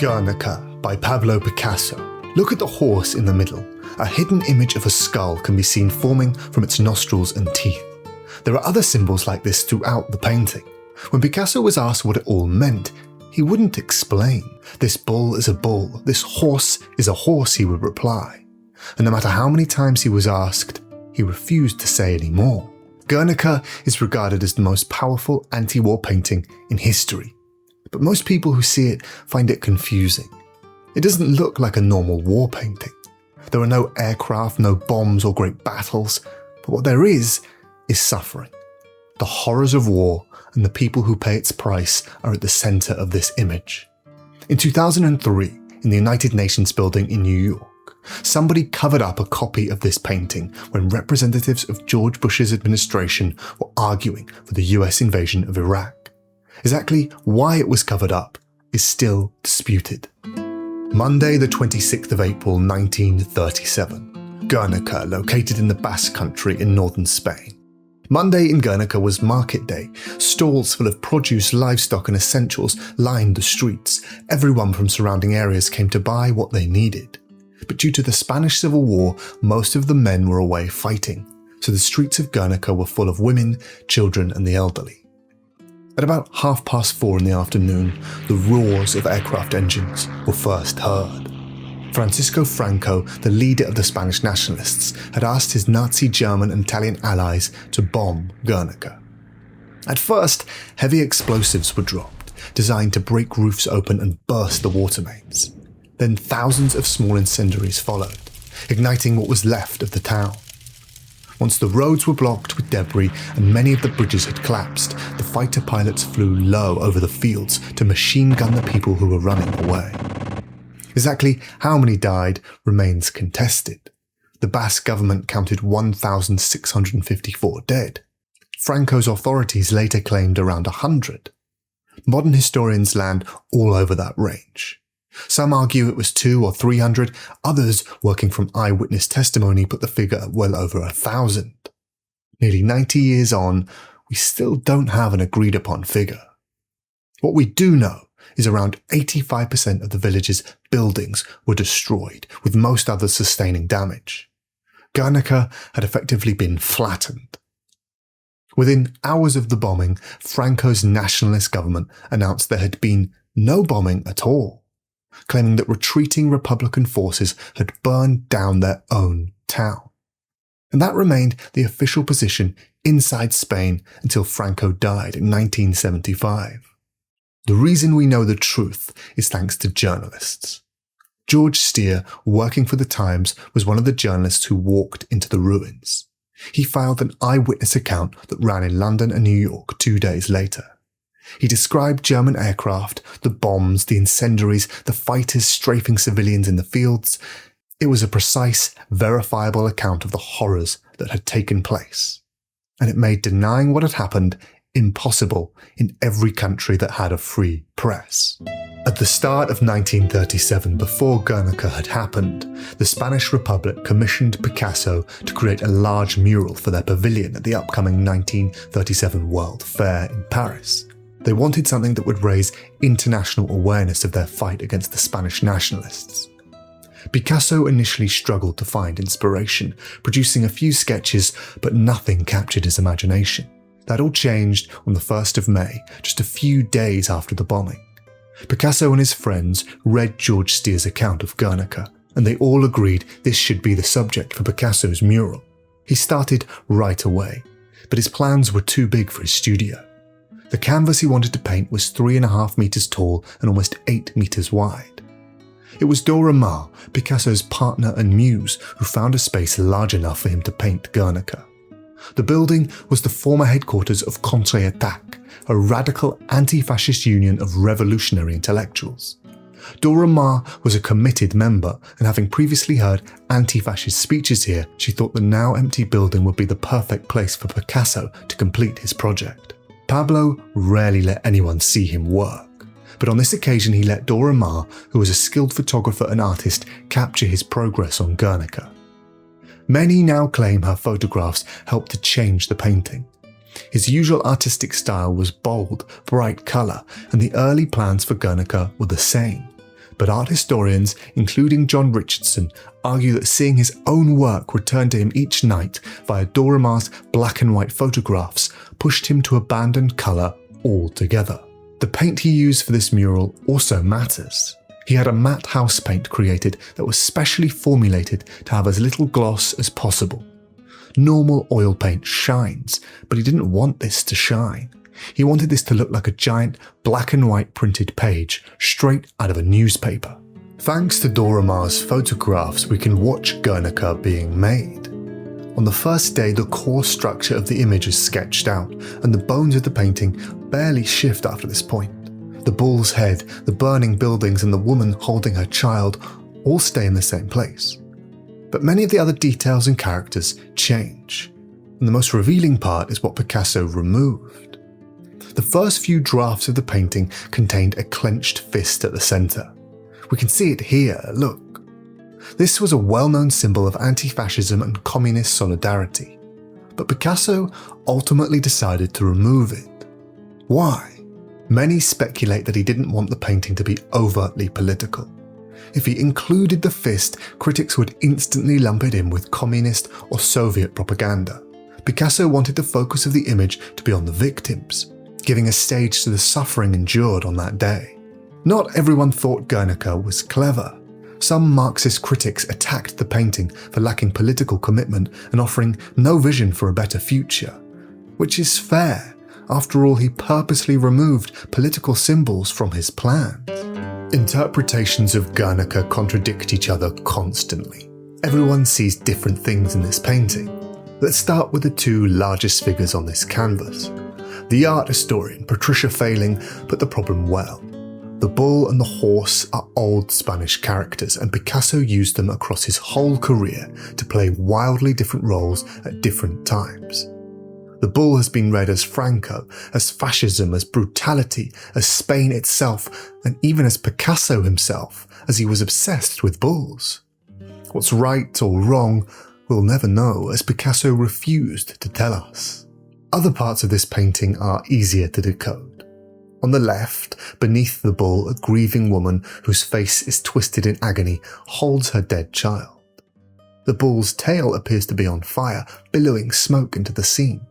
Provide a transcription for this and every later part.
Guernica by Pablo Picasso. Look at the horse in the middle. A hidden image of a skull can be seen forming from its nostrils and teeth. There are other symbols like this throughout the painting. When Picasso was asked what it all meant, he wouldn't explain. This bull is a bull, this horse is a horse, he would reply. And no matter how many times he was asked, he refused to say any more. Guernica is regarded as the most powerful anti-war painting in history. But most people who see it find it confusing. It doesn't look like a normal war painting. There are no aircraft, no bombs or great battles, but what there is suffering. The horrors of war and the people who pay its price are at the center of this image. In 2003, in the United Nations building in New York, somebody covered up a copy of this painting when representatives of George Bush's administration were arguing for the US invasion of Iraq. Exactly why it was covered up is still disputed. Monday, the 26th of April, 1937. Guernica, located in the Basque Country in northern Spain. Monday in Guernica was market day. Stalls full of produce, livestock and essentials lined the streets. Everyone from surrounding areas came to buy what they needed. But due to the Spanish Civil War, most of the men were away fighting, so the streets of Guernica were full of women, children and the elderly. At about 4:30 in the afternoon, the roars of aircraft engines were first heard. Francisco Franco, the leader of the Spanish nationalists, had asked his Nazi German and Italian allies to bomb Guernica. At first, heavy explosives were dropped, designed to break roofs open and burst the water mains. Then thousands of small incendiaries followed, igniting what was left of the town. Once the roads were blocked with debris and many of the bridges had collapsed, the fighter pilots flew low over the fields to machine gun the people who were running away. Exactly how many died remains contested. The Basque government counted 1,654 dead. Franco's authorities later claimed around 100. Modern historians land all over that range. Some argue it was 200 or 300, others, working from eyewitness testimony, put the figure at well over 1,000. Nearly 90 years on, we still don't have an agreed upon figure. What we do know is around 85% of the village's buildings were destroyed, with most others sustaining damage. Guernica had effectively been flattened. Within hours of the bombing, Franco's nationalist government announced there had been no bombing at all, claiming that retreating Republican forces had burned down their own town. And that remained the official position inside Spain until Franco died in 1975. The reason we know the truth is thanks to journalists. George Steer, working for The Times, was one of the journalists who walked into the ruins. He filed an eyewitness account that ran in London and New York 2 days later. He described German aircraft, the bombs, the incendiaries, the fighters strafing civilians in the fields. It was a precise, verifiable account of the horrors that had taken place. And it made denying what had happened impossible in every country that had a free press. At the start of 1937, before Guernica had happened, the Spanish Republic commissioned Picasso to create a large mural for their pavilion at the upcoming 1937 World Fair in Paris. They wanted something that would raise international awareness of their fight against the Spanish nationalists. Picasso initially struggled to find inspiration, producing a few sketches, but nothing captured his imagination. That all changed on the 1st of May, just a few days after the bombing. Picasso and his friends read George Steer's account of Guernica, and they all agreed this should be the subject for Picasso's mural. He started right away, but his plans were too big for his studio. The canvas he wanted to paint was 3.5 meters tall and almost 8 meters wide. It was Dora Maar, Picasso's partner and muse, who found a space large enough for him to paint Guernica. The building was the former headquarters of Contre-Attaque, a radical anti-fascist union of revolutionary intellectuals. Dora Maar was a committed member, and having previously heard anti-fascist speeches here, she thought the now empty building would be the perfect place for Picasso to complete his project. Pablo rarely let anyone see him work, but on this occasion he let Dora Maar, who was a skilled photographer and artist, capture his progress on Guernica. Many now claim her photographs helped to change the painting. His usual artistic style was bold, bright colour, and the early plans for Guernica were the same. but art historians, including John Richardson, argue that seeing his own work returned to him each night via Doremar's black and white photographs pushed him to abandon colour altogether. The paint he used for this mural also matters. He had a matte house paint created that was specially formulated to have as little gloss as possible. Normal oil paint shines, but he didn't want this to shine. He wanted this to look like a giant black and white printed page straight out of a newspaper. Thanks to Doremar's photographs, we can watch Guernica being made. On the first day, the core structure of the image is sketched out, and the bones of the painting barely shift after this point. The bull's head, the burning buildings, and the woman holding her child all stay in the same place. But many of the other details and characters change, and the most revealing part is what Picasso removed. The first few drafts of the painting contained a clenched fist at the centre. We can see it here, look. This was a well-known symbol of anti-fascism and communist solidarity, but Picasso ultimately decided to remove it. Why? Many speculate that he didn't want the painting to be overtly political. If he included the fist, critics would instantly lump it in with communist or Soviet propaganda. Picasso wanted the focus of the image to be on the victims, giving a stage to the suffering endured on that day. Not everyone thought Guernica was clever. Some Marxist critics attacked the painting for lacking political commitment and offering no vision for a better future. Which is fair. After all, he purposely removed political symbols from his plans. Interpretations of Guernica contradict each other constantly. Everyone sees different things in this painting. Let's start with the two largest figures on this canvas. The art historian Patricia Failing put the problem well. The bull and the horse are old Spanish characters, and Picasso used them across his whole career to play wildly different roles at different times. The bull has been read as Franco, as fascism, as brutality, as Spain itself, and even as Picasso himself, as he was obsessed with bulls. What's right or wrong, we'll never know, as Picasso refused to tell us. Other parts of this painting are easier to decode. On the left, beneath the bull, a grieving woman whose face is twisted in agony holds her dead child. The bull's tail appears to be on fire, billowing smoke into the scene.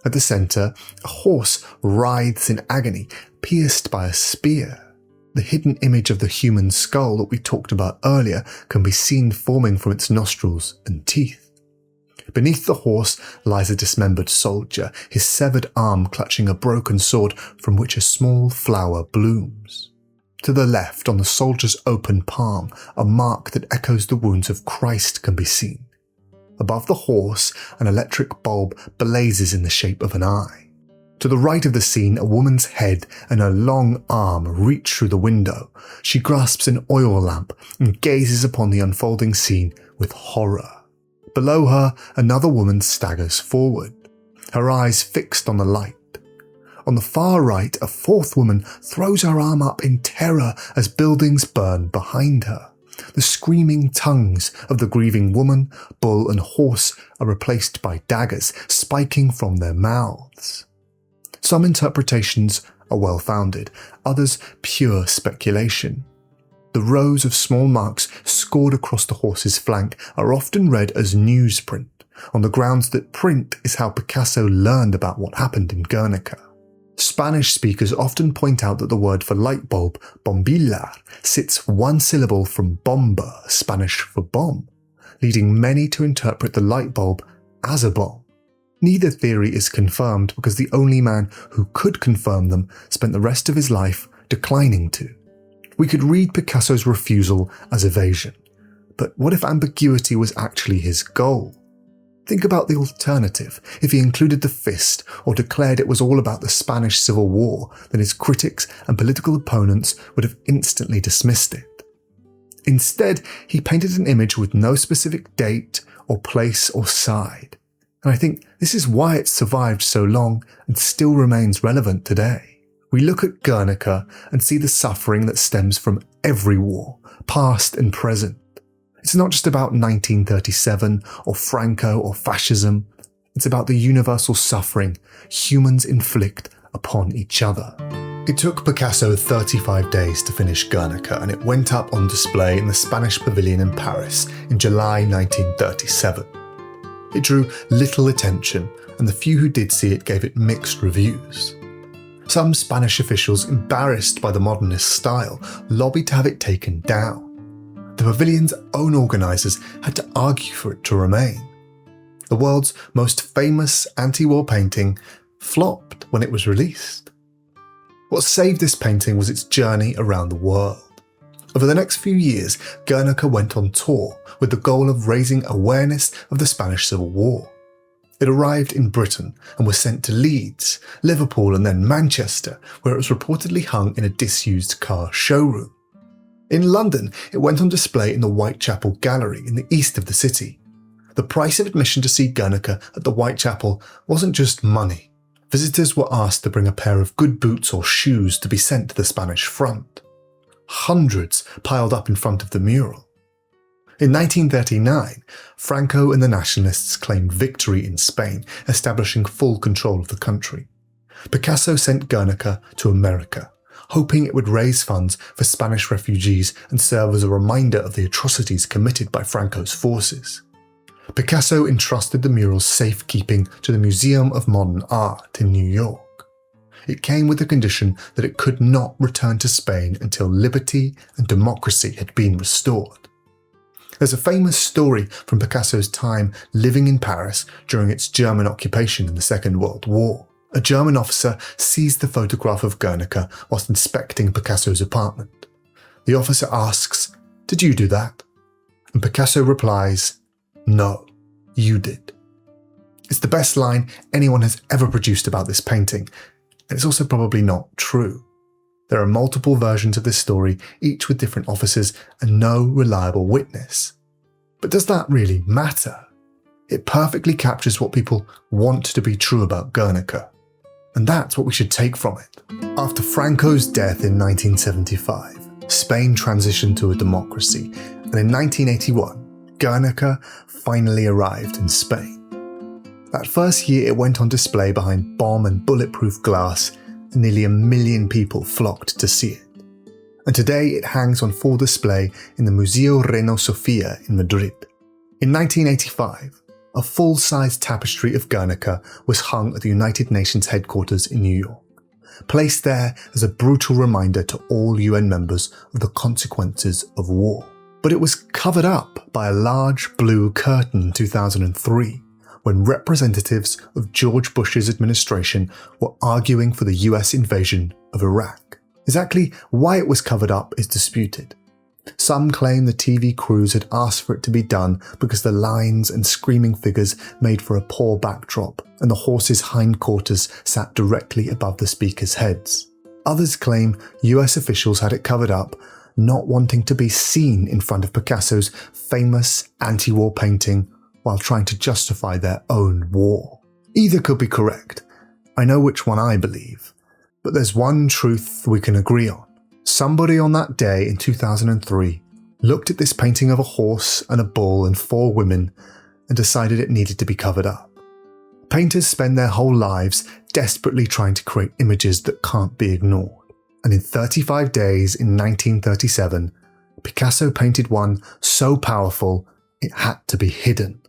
At the centre, a horse writhes in agony, pierced by a spear. The hidden image of the human skull that we talked about earlier can be seen forming from its nostrils and teeth. Beneath the horse lies a dismembered soldier, his severed arm clutching a broken sword from which a small flower blooms. To the left, on the soldier's open palm, a mark that echoes the wounds of Christ can be seen. Above the horse, an electric bulb blazes in the shape of an eye. To the right of the scene, a woman's head and a long arm reach through the window. She grasps an oil lamp and gazes upon the unfolding scene with horror. Below her, another woman staggers forward, her eyes fixed on the light. On the far right, a fourth woman throws her arm up in terror as buildings burn behind her. The screaming tongues of the grieving woman, bull and horse are replaced by daggers spiking from their mouths. Some interpretations are well-founded, others pure speculation. The rows of small marks scored across the horse's flank are often read as newsprint, on the grounds that print is how Picasso learned about what happened in Guernica. Spanish speakers often point out that the word for light bulb, bombilla, sits one syllable from bomba, Spanish for bomb, leading many to interpret the light bulb as a bomb. Neither theory is confirmed because the only man who could confirm them spent the rest of his life declining to. We could read Picasso's refusal as evasion, but what if ambiguity was actually his goal? Think about the alternative. If he included the fist or declared it was all about the Spanish Civil War, then his critics and political opponents would have instantly dismissed it. Instead, he painted an image with no specific date or place or side. And I think this is why it survived so long and still remains relevant today. We look at Guernica and see the suffering that stems from every war, past and present. It's not just about 1937 or Franco or fascism. It's about the universal suffering humans inflict upon each other. It took Picasso 35 days to finish Guernica, and it went up on display in the Spanish Pavilion in Paris in July 1937. It drew little attention, and the few who did see it gave it mixed reviews. Some Spanish officials, embarrassed by the modernist style, lobbied to have it taken down. The pavilion's own organisers had to argue for it to remain. The world's most famous anti-war painting flopped when it was released. What saved this painting was its journey around the world. Over the next few years, Guernica went on tour with the goal of raising awareness of the Spanish Civil War. It arrived in Britain and was sent to Leeds, Liverpool and then Manchester, where it was reportedly hung in a disused car showroom. In London, it went on display in the Whitechapel Gallery in the east of the city. The price of admission to see Guernica at the Whitechapel wasn't just money. Visitors were asked to bring a pair of good boots or shoes to be sent to the Spanish front. Hundreds piled up in front of the mural. In 1939, Franco and the Nationalists claimed victory in Spain, establishing full control of the country. Picasso sent Guernica to America, hoping it would raise funds for Spanish refugees and serve as a reminder of the atrocities committed by Franco's forces. Picasso entrusted the mural's safekeeping to the Museum of Modern Art in New York. It came with the condition that it could not return to Spain until liberty and democracy had been restored. There's a famous story from Picasso's time living in Paris during its German occupation in the Second World War. A German officer sees the photograph of Guernica whilst inspecting Picasso's apartment. The officer asks, "Did you do that?" And Picasso replies, "No, you did." It's the best line anyone has ever produced about this painting, and it's also probably not true. There are multiple versions of this story, each with different officers and no reliable witness. But does that really matter? It perfectly captures what people want to be true about Guernica, and that's what we should take from it. After Franco's death in 1975, Spain transitioned to a democracy, and in 1981, Guernica finally arrived in Spain. That first year it went on display behind bomb and bulletproof glass, and nearly 1 million people flocked to see it. And today it hangs on full display in the Museo Reina Sofia in Madrid. In 1985, a full-size tapestry of Guernica was hung at the United Nations headquarters in New York, placed there as a brutal reminder to all UN members of the consequences of war. But it was covered up by a large blue curtain in 2003, when representatives of George Bush's administration were arguing for the US invasion of Iraq. Exactly why it was covered up is disputed. Some claim the TV crews had asked for it to be done because the lines and screaming figures made for a poor backdrop, and the horses' hindquarters sat directly above the speakers' heads. Others claim US officials had it covered up, not wanting to be seen in front of Picasso's famous anti-war painting while trying to justify their own war. Either could be correct. I know which one I believe. But there's one truth we can agree on. Somebody on that day in 2003 looked at this painting of a horse and a bull and 4 women and decided it needed to be covered up. Painters spend their whole lives desperately trying to create images that can't be ignored. And in 35 days in 1937, Picasso painted one so powerful it had to be hidden.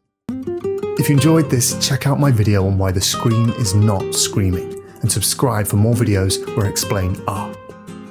If you enjoyed this, check out my video on why the screen is not screaming, and subscribe for more videos where I explain art.